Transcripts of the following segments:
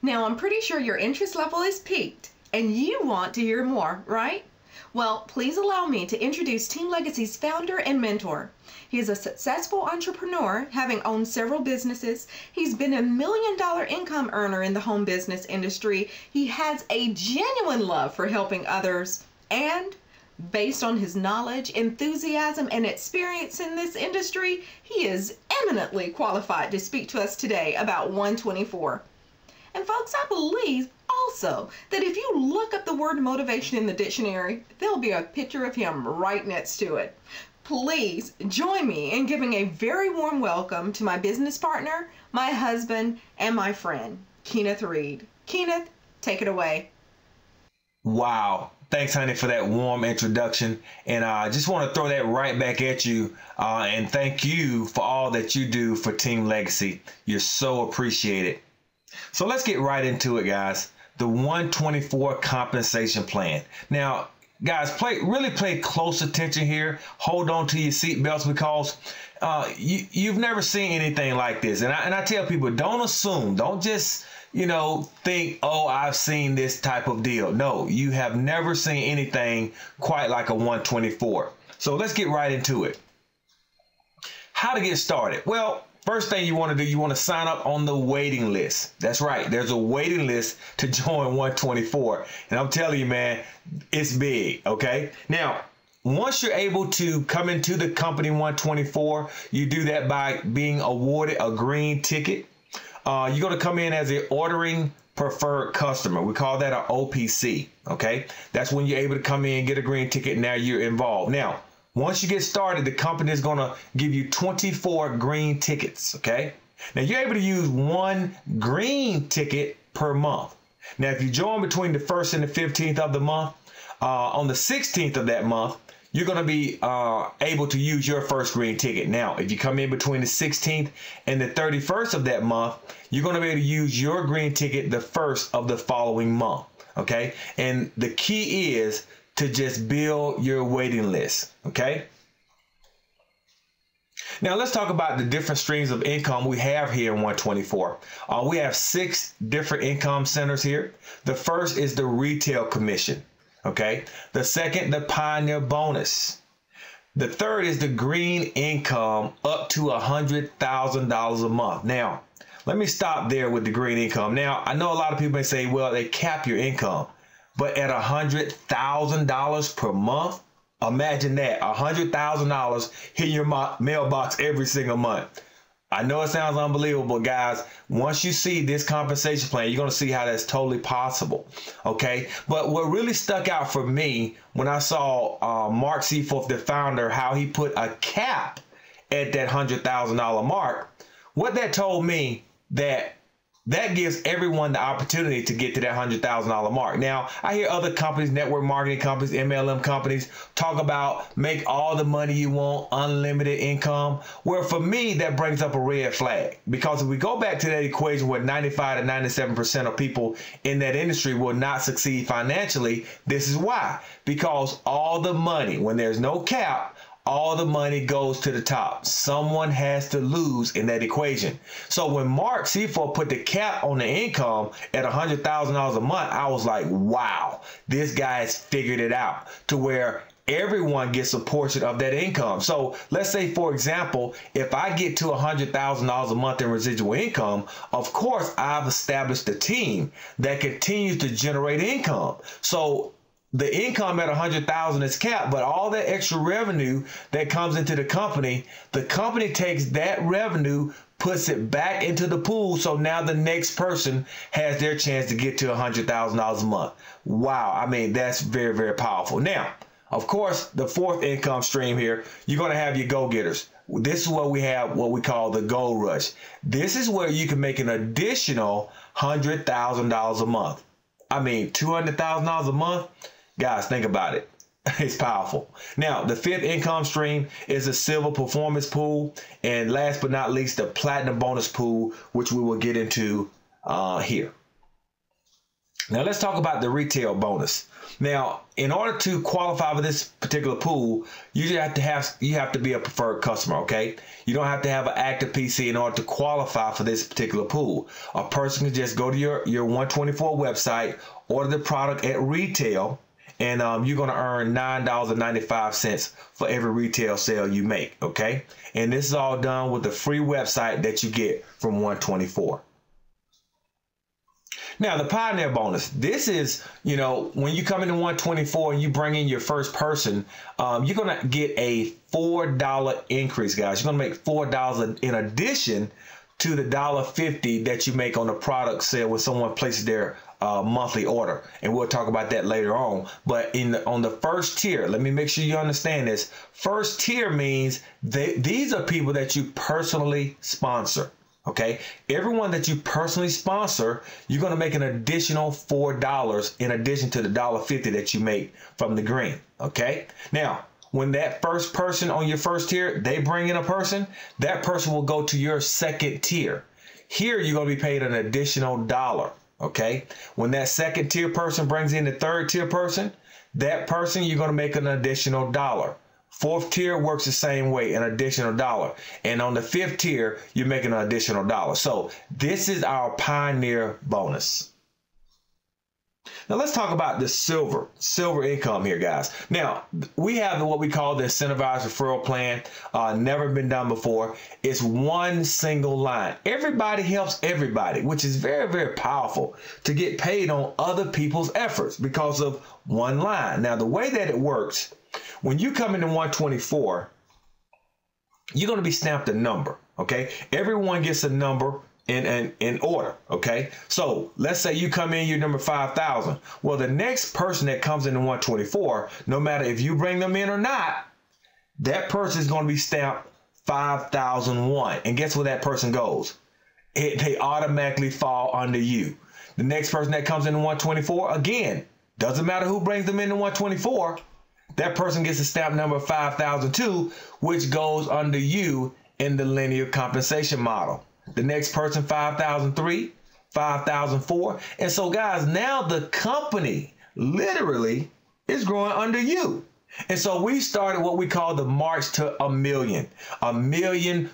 Now, I'm pretty sure your interest level is piqued and you want to hear more, right? Well, please allow me to introduce Team Legacy's founder and mentor. He is a successful entrepreneur, having owned several businesses. He's been a $1 million income earner in the home business industry. He has a genuine love for helping others, and based on his knowledge, enthusiasm, and experience in this industry, he is eminently qualified to speak to us today about ONE24. And folks, I believe also that if you look up the word motivation in the dictionary, there'll be a picture of him right next to it. Please join me in giving a very warm welcome to my business partner, my husband, and my friend, Kenneth Reed. Kenneth, take it away. Wow. Thanks, honey, for that warm introduction. And I just want to throw that right back at you and thank you for all that you do for Team Legacy. You're so appreciated. So let's get right into it, guys. The ONE24 compensation plan. Now, guys, really pay close attention here. Hold on to your seatbelts because you've never seen anything like this. And I tell people, don't assume, don't just, think, oh, I've seen this type of deal. No, you have never seen anything quite like a ONE24. So let's get right into it. How to get started? Well, first thing you want to do, you want to sign up on the waiting list. That's right. There's a waiting list to join ONE24. And I'm telling you, man, it's big. Okay. Now, once you're able to come into the company ONE24, you do that by being awarded a green ticket. You're going to come in as an ordering preferred customer. We call that an OPC. Okay. That's when you're able to come in, get a green ticket. Now you're involved. Now, once you get started, the company is going to give you 24 green tickets, okay? Now, you're able to use one green ticket per month. Now, if you join between the 1st and the 15th of the month, on the 16th of that month, you're going to be able to use your first green ticket. Now, if you come in between the 16th and the 31st of that month, you're going to be able to use your green ticket the 1st of the following month, okay? And the key is to just build your waiting list, okay? Now let's talk about the different streams of income we have here in ONE24. We have 6 different income centers here. The first is the retail commission, okay? The second, the pioneer bonus. The third is the green income up to $100,000 a month. Now, let me stop there with the green income. Now, I know a lot of people may say, well, they cap your income. But at $100,000 per month, imagine that, $100,000 hitting your mailbox every single month. I know it sounds unbelievable, guys. Once you see this compensation plan, you're going to see how that's totally possible. Okay. But what really stuck out for me when I saw Mark Seaforth, the founder, how he put a cap at that $100,000 mark, what that told me that gives everyone the opportunity to get to that $100,000 mark. Now, I hear other companies, network marketing companies, MLM companies, talk about make all the money you want, unlimited income. Well, for me, that brings up a red flag. Because if we go back to that equation where 95 to 97% of people in that industry will not succeed financially, this is why. Because all the money, when there's no cap, all the money goes to the top. Someone has to lose in that equation. So when Mark Seaforth put the cap on the income at $100,000 a month, I was like, wow, this guy's figured it out to where everyone gets a portion of that income. So let's say, for example, if I get to $100,000 a month in residual income, of course, I've established a team that continues to generate income. So the income at $100,000 is capped, but all that extra revenue that comes into the company takes that revenue, puts it back into the pool. So now the next person has their chance to get to $100,000 a month. Wow. I mean, that's very, very powerful. Now, of course, the fourth income stream here, you're going to have your go-getters. This is what we have, what we call the gold rush. This is where you can make an additional $100,000 a month. I mean, $200,000 a month. Guys, think about it. It's powerful. Now, the fifth income stream is the silver performance pool. And last but not least, the platinum bonus pool, which we will get into here. Now let's talk about the retail bonus. Now, in order to qualify for this particular pool, you have to be a preferred customer, okay? You don't have to have an active PC in order to qualify for this particular pool. A person can just go to your ONE24 website, order the product at retail, and you're going to earn $9.95 for every retail sale you make, okay? And this is all done with the free website that you get from ONE24. Now, the Pioneer bonus, this is, when you come into ONE24 and you bring in your first person, you're going to get a $4 increase, guys. You're going to make $4 in addition to the $1.50 that you make on the product sale when someone places their monthly order. And we'll talk about that later on. But on the first tier, let me make sure you understand this. First tier means these are people that you personally sponsor. Okay, everyone that you personally sponsor, you're going to make an additional $4 in addition to the $1.50 that you make from the green. Okay, now when that first person on your first tier, they bring in a person, that person will go to your second tier. Here you're going to be paid an additional $1. Okay, when that second tier person brings in the third tier person, that person you're going to make an additional $1. Fourth tier works the same way, an additional $1. And on the fifth tier, you're making an additional $1. So this is our Pioneer bonus. Now let's talk about the silver income here, guys. Now we have what we call the incentivized referral plan. Never been done before. It's one single line. Everybody helps everybody, which is very, very powerful to get paid on other people's efforts because of one line. Now the way that it works, when you come into ONE24, you're going to be stamped a number, okay? Everyone gets a number in order, okay? So let's say you come in, you're number 5,000. Well, the next person that comes into ONE24, no matter if you bring them in or not, that person is going to be stamped 5,001. And guess where that person goes? They automatically fall under you. The next person that comes into ONE24, again, doesn't matter who brings them into ONE24, that person gets a stamp number 5002, which goes under you in the linear compensation model. The next person, 5003, 5004. And so, guys, now the company literally is growing under you. And so we started what we call the march to a million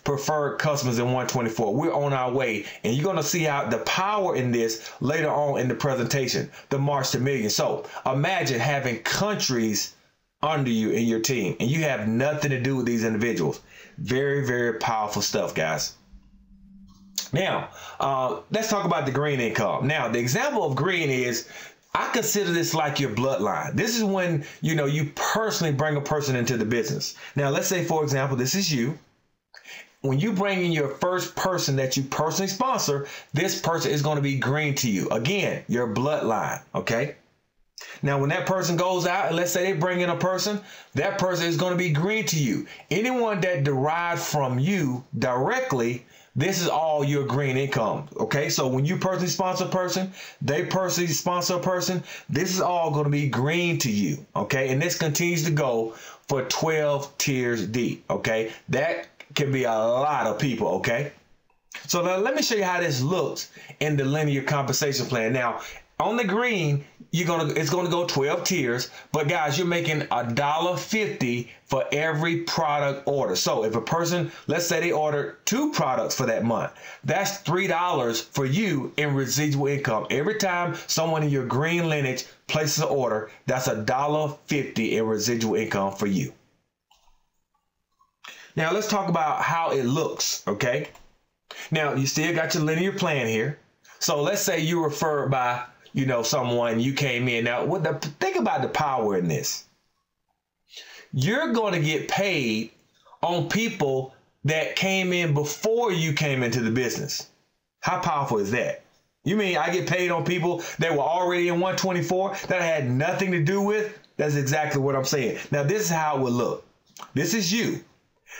preferred customers in ONE24. We're on our way, and you're going to see how the power in this later on in the presentation, the march to million. So imagine having countries under you in your team, and you have nothing to do with these individuals. Very, very powerful stuff, guys. Now, let's talk about the green income. Now, the example of green is, I consider this like your bloodline. This is when, you personally bring a person into the business. Now, let's say, for example, this is you. When you bring in your first person that you personally sponsor, this person is going to be green to you. Again, your bloodline, okay? Now, when that person goes out, and let's say they bring in a person, that person is going to be green to you. Anyone that derived from you directly, this is all your green income. Okay, so when you personally sponsor a person, they personally sponsor a person, this is all going to be green to you. Okay, and this continues to go for 12 tiers deep. Okay, that can be a lot of people. Okay, so now let me show you how this looks in the linear compensation plan. Now, on the green, it's gonna go 12 tiers, but guys, you're making $1.50 for every product order. So if a person, let's say they ordered 2 products for that month, that's $3 for you in residual income. Every time someone in your green lineage places an order, that's $1.50 in residual income for you. Now let's talk about how it looks, okay? Now you still got your linear plan here. So let's say you referred by someone, you came in. Now, think about the power in this. You're going to get paid on people that came in before you came into the business. How powerful is that? You mean I get paid on people that were already in ONE24 that I had nothing to do with? That's exactly what I'm saying. Now, this is how it would look. This is you.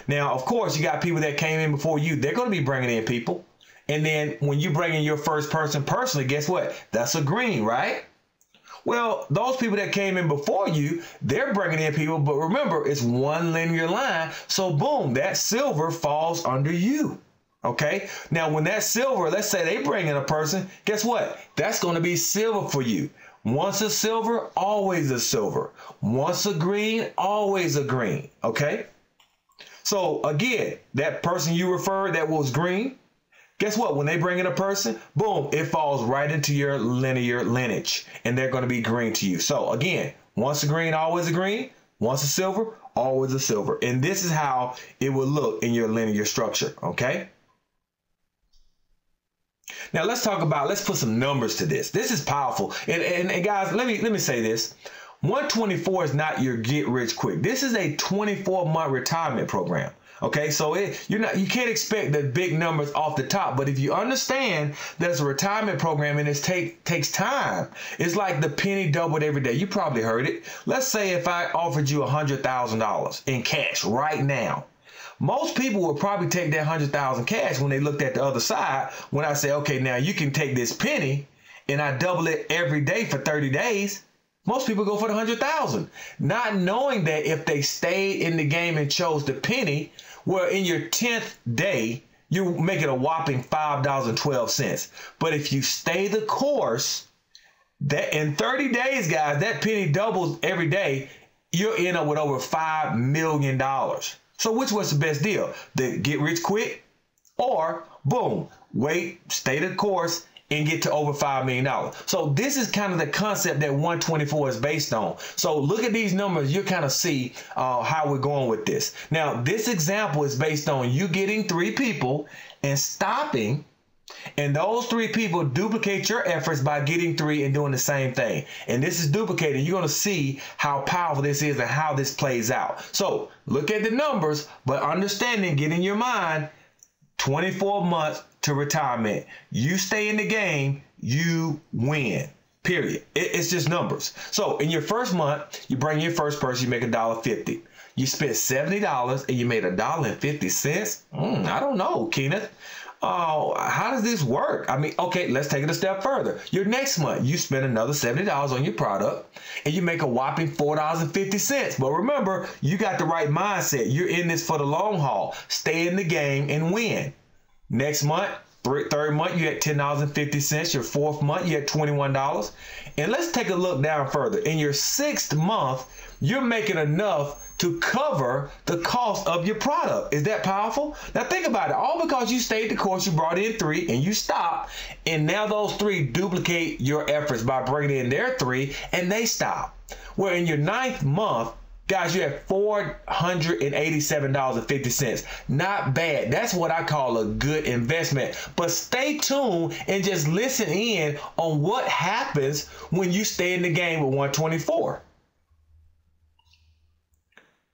Now, of course, you got people that came in before you. They're going to be bringing in people. And then when you bring in your first person personally, guess what? That's a green, right? Well, those people that came in before you, they're bringing in people. But remember, it's one linear line. So boom, that silver falls under you. Okay. Now, when that silver, let's say they bring in a person, guess what? That's going to be silver for you. Once a silver, always a silver. Once a green, always a green. Okay. So again, that person you referred that was green, guess what? When they bring in a person, boom, it falls right into your linear lineage and they're going to be green to you. So again, once a green, always a green. Once a silver, always a silver. And this is how it will look in your linear structure. Okay. Now let's put some numbers to this. This is powerful. And guys, let me say this. 124 is not your get rich quick. This is a 24-month retirement program. Okay, so you can't expect the big numbers off the top, but if you understand there's a retirement program and it takes time, it's like the penny doubled every day. You probably heard it. Let's say if I offered you $100,000 in cash right now. Most people would probably take that $100,000 cash when they looked at the other side. When I say, okay, now you can take this penny and I double it every day for 30 days. Most people go for the 100,000, not knowing that if they stayed in the game and chose the penny, well, in your 10th day, you're making a whopping $5.12. But if you stay the course, that in 30 days, guys, that penny doubles every day. You'll end up with over $5 million. So which was the best deal? The get rich quick or boom, wait, stay the course and get to over $5 million. So this is kind of the concept that 124 is based on. So look at these numbers. You kind of see how we're going with this. Now, this example is based on you getting 3 people and stopping, and those 3 people duplicate your efforts by getting 3 and doing the same thing. And this is duplicated. You're going to see how powerful this is and how this plays out. So look at the numbers, but understanding, get in your mind, 24 months to retirement. You stay in the game, you win. Period. It's just numbers. So in your first month, you bring your first person, you make $1.50. You spent $70 and you made $1.50. I don't know, Kenneth. How does this work? I mean, okay, let's take it a step further. Your next month, you spend another $70 on your product and you make a whopping $4.50. But remember, you got the right mindset. You're in this for the long haul. Stay in the game and win. Next month, third month, you had $10.50. Your fourth month, you had $21. And let's take a look down further. In your 6th month, you're making enough to cover the cost of your product. Is that powerful? Now think about it. All because you stayed the course, you brought in 3 and you stopped. And now those 3 duplicate your efforts by bringing in their 3 and they stop. Where in your 9th month, guys, you have $487.50. Not bad. That's what I call a good investment. But stay tuned and just listen in on what happens when you stay in the game with 124.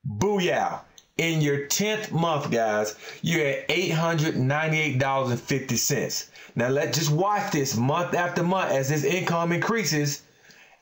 Booyah. In your 10th month, guys, you're at $898.50. Now let's just watch this month after month as this income increases.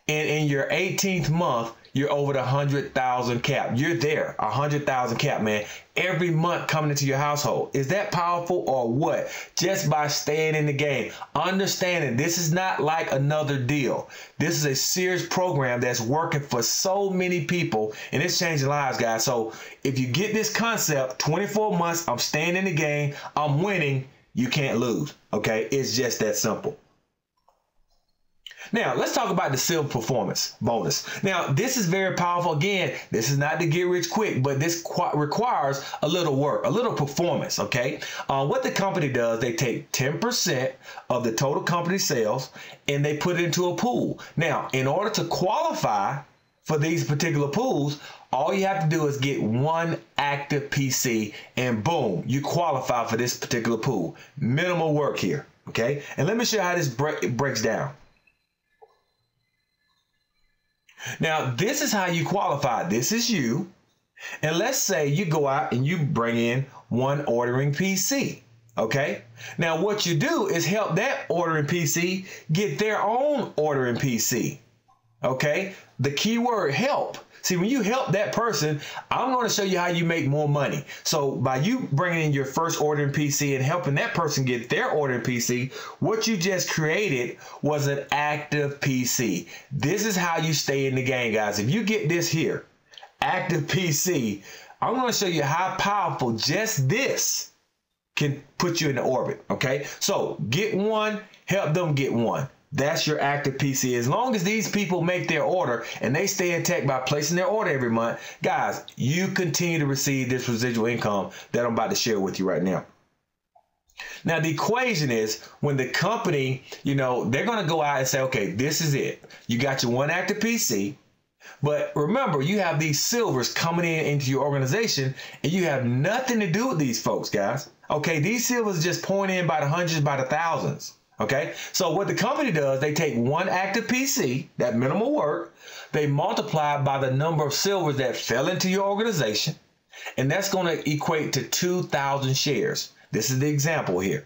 And in your 18th month, you're over the 100,000 cap. You're there, 100,000 cap, man. Every month coming into your household. Is that powerful or what? Just by staying in the game. Understanding this is not like another deal. This is a serious program that's working for so many people and it's changing lives, guys. So if you get this concept, 24 months, I'm staying in the game, I'm winning, you can't lose. Okay, it's just that simple. Now, let's talk about the silver performance bonus. Now, this is very powerful. Again, this is not to get rich quick, but this requires a little work, a little performance, okay? What the company does, they take 10% of the total company sales and they put it into a pool. Now, in order to qualify for these particular pools, all you have to do is get 1 active PC and boom, you qualify for this particular pool. Minimal work here, okay? And let me show you how this breaks down. Now, this is how you qualify. This is you. And let's say you go out and you bring in 1 ordering PC. Okay. Now, what you do is help that ordering PC get their own ordering PC. Okay. The key word help. See, when you help that person, I'm going to show you how you make more money. So by you bringing in your first ordering PC and helping that person get their ordering PC, what you just created was an active PC. This is how you stay in the game, guys. If you get this here, active PC, I'm going to show you how powerful just this can put you in the orbit. Okay, so get one, help them get one. That's your active PC. As long as these people make their order and they stay intact by placing their order every month, guys, you continue to receive this residual income that I'm about to share with you right now. Now, the equation is when the company, they're going to go out and say, okay, this is it. You got your one active PC, but remember, you have these silvers coming into your organization and you have nothing to do with these folks, guys. Okay, these silvers just pouring in by the hundreds, by the thousands. Okay, so what the company does, they take one active PC, that minimal work, they multiply it by the number of silvers that fell into your organization, and that's going to equate to 2,000 shares. This is the example here.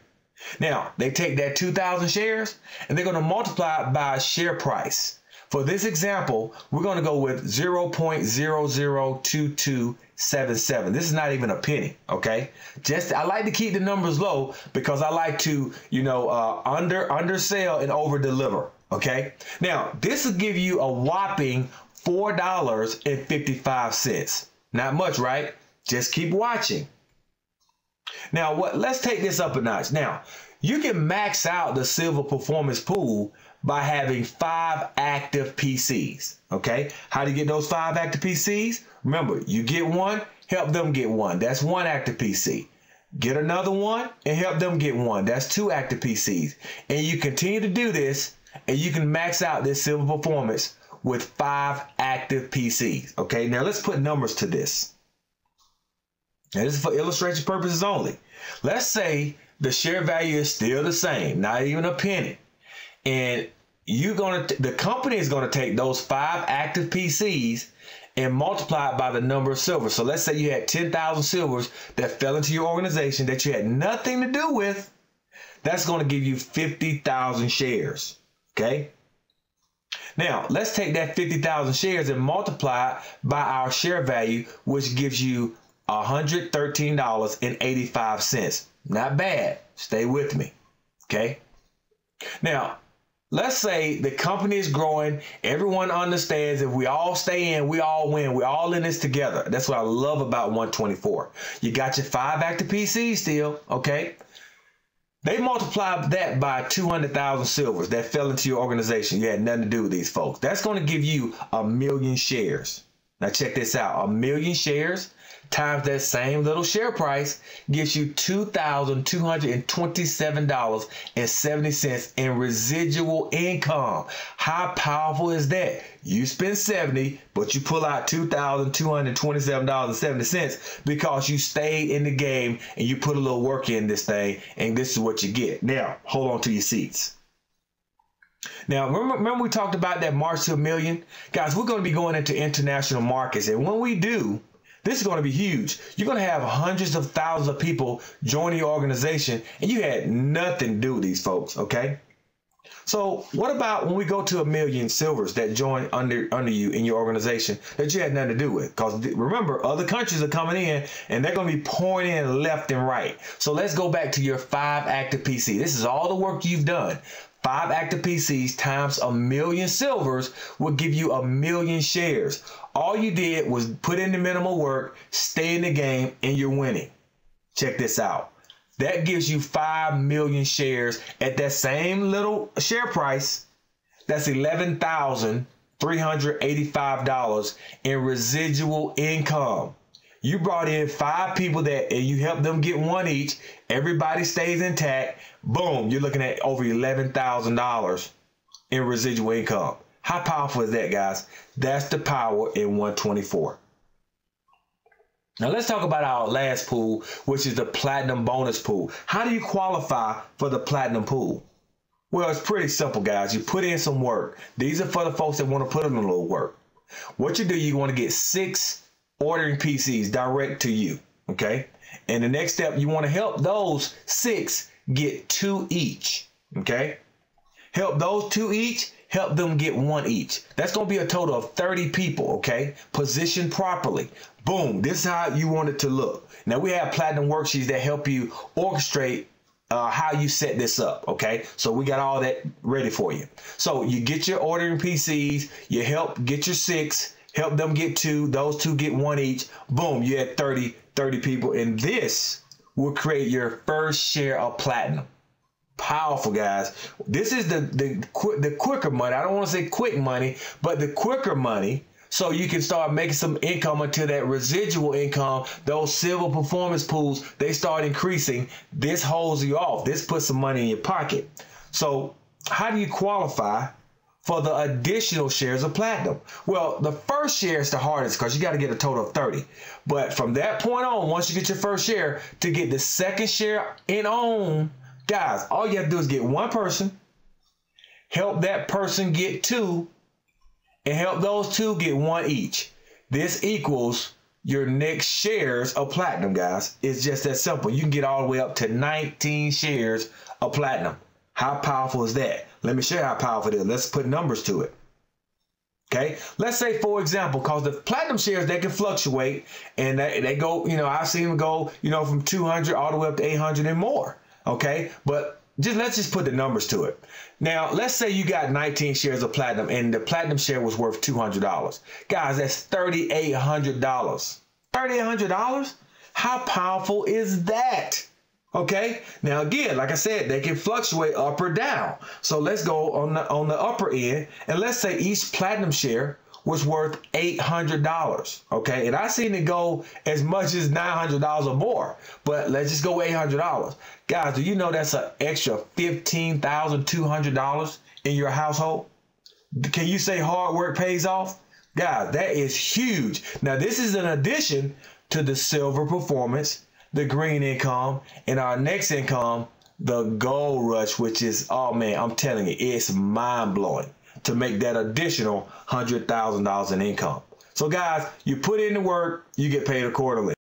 Now, they take that 2,000 shares and they're going to multiply it by a share price. For this example, we're going to go with 0.002277. This is not even a penny, okay? I like to keep the numbers low because I like to, undersell and over deliver, okay? Now, this will give you a whopping $4.55. Not much, right? Just keep watching. Now, let's take this up a notch. Now, you can max out the silver performance pool by having 5 active PCs. Okay, how do you get those 5 active PCs? Remember, you get one, help them get one. That's 1 active PC. Get another one and help them get one. That's 2 active PCs. And you continue to do this and you can max out this silver performance with 5 active PCs. Okay, now let's put numbers to this. Now, this is for illustration purposes only. Let's say the share value is still the same, not even a penny. And the company is going to take those 5 active PCs and multiply it by the number of silver. So let's say you had 10,000 silvers that fell into your organization that you had nothing to do with. That's going to give you 50,000 shares. Okay. Now, let's take that 50,000 shares and multiply it by our share value, which gives you $113.85. Not bad. Stay with me. Okay. Now, let's say the company is growing. Everyone understands if we all stay in, we all win. We're all in this together. That's what I love about ONE24. You got your 5 active PCs still. Okay. They multiplied that by 200,000 silvers that fell into your organization. You had nothing to do with these folks. That's going to give you 1,000,000 shares. Now check this out. 1,000,000 shares times that same little share price gives you $2,227.70 in residual income. How powerful is that? You spend 70, but you pull out $2,227.70 because you stayed in the game and you put a little work in this thing, and this is what you get. Now, hold on to your seats. Now, remember we talked about that March to 1,000,000? Guys, we're going to be going into international markets, and when we do, this is going to be huge. You're going to have hundreds of thousands of people joining your organization, and you had nothing to do with these folks, okay? So what about when we go to 1,000,000 silvers that join under you in your organization that you had nothing to do with? Because remember, other countries are coming in, and they're going to be pouring in left and right. So let's go back to your 5 active PC. This is all the work you've done. 5 active PCs times 1,000,000 silvers will give you 1,000,000 shares. All you did was put in the minimal work, stay in the game, and you're winning. Check this out. That gives you 5,000,000 shares at that same little share price. That's $11,385 in residual income. You brought in 5 people and you helped them get 1 each. Everybody stays intact. Boom, you're looking at over $11,000 in residual income. How powerful is that, guys? That's the power in ONE24. Now let's talk about our last pool, which is the platinum bonus pool. How do you qualify for the platinum pool? Well, it's pretty simple, guys. You put in some work. These are for the folks that want to put in a little work. What you do, you want to get 6 ordering PCs direct to you, okay? And the next step, you want to help those 6 get 2 each, okay? Help those 2 each, help them get 1 each. That's going to be a total of 30 people, okay? Positioned properly. Boom, this is how you want it to look. Now, we have platinum worksheets that help you orchestrate how you set this up, okay? So we got all that ready for you. So you get your ordering PCs, you help get your 6, help them get 2, those 2 get 1 each. Boom, you had 30 people, and this will create your first share of platinum. Powerful, guys. This is the quicker money. I don't want to say quick money, but the quicker money, so you can start making some income until that residual income, those silver performance pools, they start increasing. This holds you off. This puts some money in your pocket. So how do you qualify for the additional shares of platinum? Well, the first share is the hardest because you got to get a total of 30. But from that point on, once you get your first share, to get the second share in OWN, guys, all you have to do is get one person, help that person get two, and help those two get one each. This equals your next shares of platinum, guys. It's just that simple. You can get all the way up to 19 shares of platinum. How powerful is that? Let me show you how powerful it is. Let's put numbers to it. Okay, let's say, for example, because the platinum shares, they can fluctuate, and they go, I've seen them go, from 200 all the way up to 800 and more. Okay, but let's just put the numbers to it. Now, let's say you got 19 shares of platinum and the platinum share was worth $200. Guys, that's $3,800. $3,800? How powerful is that? Okay, now again, like I said, they can fluctuate up or down. So let's go on the upper end, and let's say each platinum share was worth $800. Okay, and I seen it go as much as $900 or more, but let's just go $800. Guys, do you know that's an extra $15,200 in your household? Can you say hard work pays off? Guys, that is huge. Now, this is in addition to the silver performance, the green income, and our next income, the gold rush, which is, oh man, I'm telling you, it's mind-blowing to make that additional $100,000 in income. So guys, you put in the work, you get paid accordingly.